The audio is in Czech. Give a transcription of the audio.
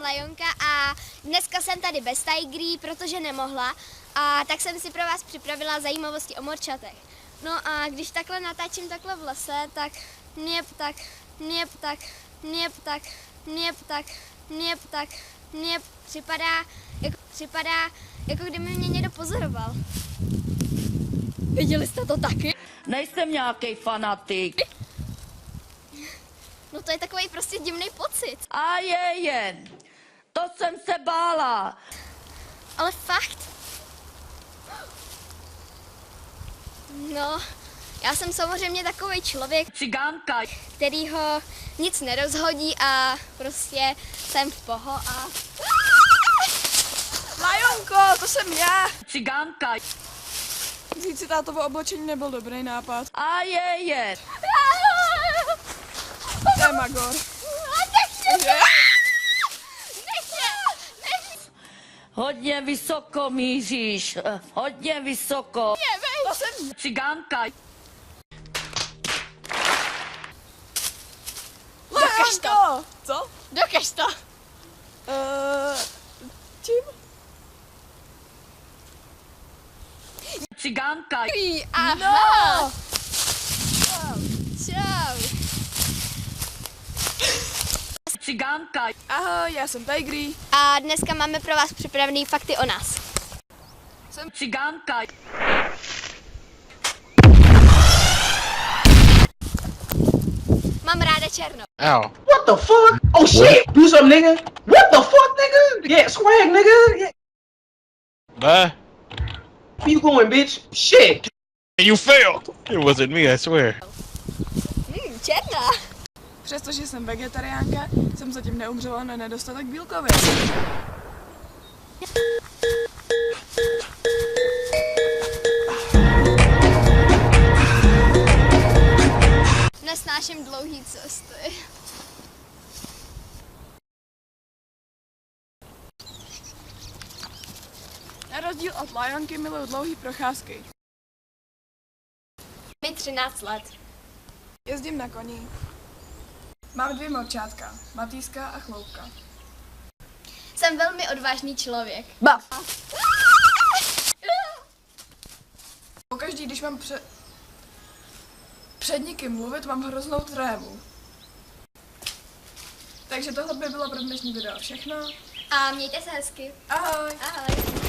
Lajonka a dneska jsem tady bez Tigry, protože nemohla, a tak jsem si pro vás připravila zajímavosti o morčatech. No a když takhle natáčím takhle v lese, tak mě připadá, jako kdyby mě někdo pozoroval. Viděli jste to taky? Nejsem nějaký fanatik. No to je takový prostě divný pocit. A je jen. To jsem se bála. Ale fakt. No, já jsem samozřejmě takový člověk, Cigánka. kterýho nic nerozhodí a prostě jsem v poho a... Lajonko, to jsem já! Cigánka. Vzít si tátovo oblečení nebyl dobrý nápad. A je jen. To je magor. Hodně vysoko míříš. Hodně vysoko. To jsem... Cigánka. Lajonko! Co? Dokaž to. Čím? Cigánka. Aha. No! Čau. Cigánka. Ahoj, já jsem Tigry. A dneska máme pro vás připravený fakty o nás. Cigánka. Mám ráda černou. Ow. What the fuck? Oh shit! Do something, nigga. What the fuck, nigga? Yeah, swag, nigga. Yeah. Bye. Where you going, bitch? Shit. You failed. It wasn't me, I swear. Černá. Přestože jsem vegetariánka, jsem zatím neumřela na nedostatek bílkovin. Nesnáším dlouhý cesty. Na rozdíl od Lajonky miluju dlouhý procházky. Mi 13 let. Jezdím na koni. Mám 2 morčátka, Matýska a Chloupka. Jsem velmi odvážný člověk. Bav! Pokaždý, když mám před někým mluvit, mám hroznou trému. Takže tohle by bylo pro dnešní video všechno. A mějte se hezky. Ahoj! Ahoj.